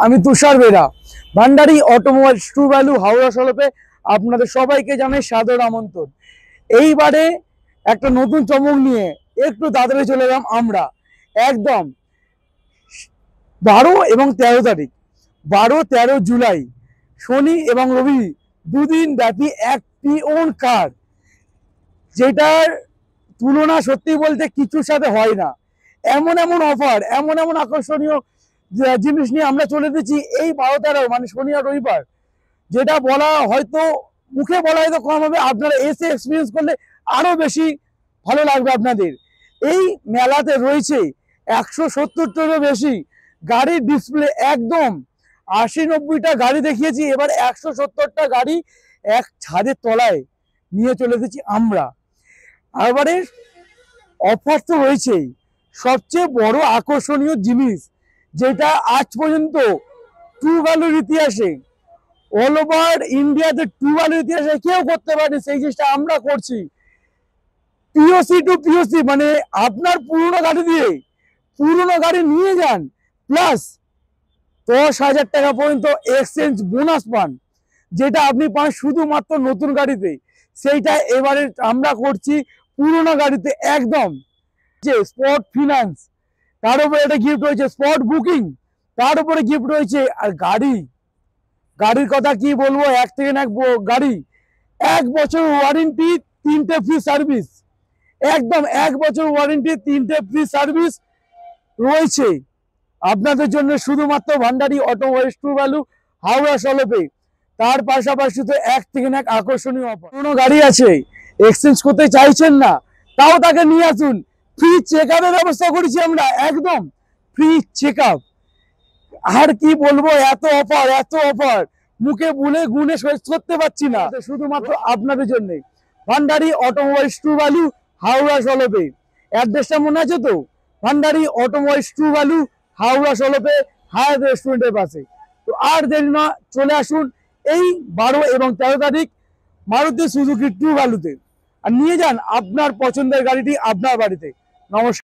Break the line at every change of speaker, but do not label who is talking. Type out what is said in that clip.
আমি তুষার বেরা। ভান্ডারি automobiles true value Howrah সলপে আপনাদের সবাইকে জানাই সাদর আমন্ত্রণ। এইবারে একটা নতুন চমক নিয়ে একটু তাড়াতাড়ি চলে গেলাম আমরা একদম 12 এবং 13 তারিখ, 12-13 জুলাই শনি এবং রবি দুদিন ব্যাপী এক প্রি-ওন কার, যেটার তুলনা সত্যি বলতে কিছুর সাথে হয় না। এমন এমন অফার, এমন এমন আকর্ষণীয় জিনিস নিয়ে আমরা চলে এসেছি এই 12-13 মানে শনি আর রবিবার, যেটা বলা হয়তো মুখে বলা হয়তো কম হবে, আপনারা এসে এক্সপিরিয়েন্স করলে আরো বেশি ভালো লাগবে আপনাদের। এই মেলাতে রয়েছে 170টারও বেশি গাড়ির ডিসপ্লে, একদম 80-90টা গাড়ি দেখিয়েছি, এবার 170টা গাড়ি এক ছাদের তলায় নিয়ে চলে এসেছি আমরা। এবারে অফার তো রয়েছেই, সবচেয়ে বড় আকর্ষণীয় জিনিস যেটা আজ পর্যন্ত ট্রু ভ্যালুর ইতিহাসে, অল ওভার ইন্ডিয়াতে ট্রু ভ্যালুর ইতিহাসে কেউ করতে পারেনি, সেই জিনিসটা আমরা করছি। পিওসি টু পিওসি, মানে আপনার পুরনো গাড়ি দিয়ে পুরনো গাড়ি নিয়ে যান, প্লাস 10,000 টাকা পর্যন্ত এক্সচেঞ্জ বোনাস পান, যেটা আপনি পান শুধুমাত্র নতুন গাড়িতে। সেইটা এবারে আমরা করছি পুরনো গাড়িতে একদম। যে স্পট ফিনান্স, তার উপরে একটা গিফট রয়েছে, স্পট বুকিং তার উপরে গিফট রয়েছে। আর গাড়ির কথা কি বলবো, এক থেকে এক গাড়ি, 1 বছর ওয়ারেন্টি, 3টে ফ্রি সার্ভিস, একদম 1 বছর ওয়ারেন্টি, 3টে ফ্রি সার্ভিস রয়েছে আপনাদের জন্য শুধুমাত্র ভান্ডারি অটোমোবাইলস ট্রু ভ্যালু হাওড়া সলপে। তার পাশাপাশি তো এক থেকে এক আকর্ষণীয় অফার। কোনো গাড়ি আছে এক্সচেঞ্জ করতে চাইছেন না, তাও তাকে নিয়ে আসুন, ফ্রি চেক আপের ব্যবস্থা করেছি আমরা, একদম ফ্রি চেক আপ। আর কি বলবো, এত অফার, এত অফার মুখে বলে গুনে শেষ করতে পারছি না, শুধুমাত্র আপনাদের জন্য। ভান্ডারি অটোমোবাইলস ট্রু ভ্যালু হাওড়া সলপে, অ্যাড্রেসটা মনে আছে তো? ভান্ডারি অটোমোবাইলস ট্রু ভ্যালু হাওড়া সলপে, হায়াত রেস্টুরেন্টের পাশে। তো আর দেরি না, চলে আসুন এই 12 এবং 13 তারিখ মারুতি সুজুকি ট্রু ভ্যালুতে, আর নিয়ে যান আপনার পছন্দের গাড়িটি আপনার বাড়িতে। নমস্কার।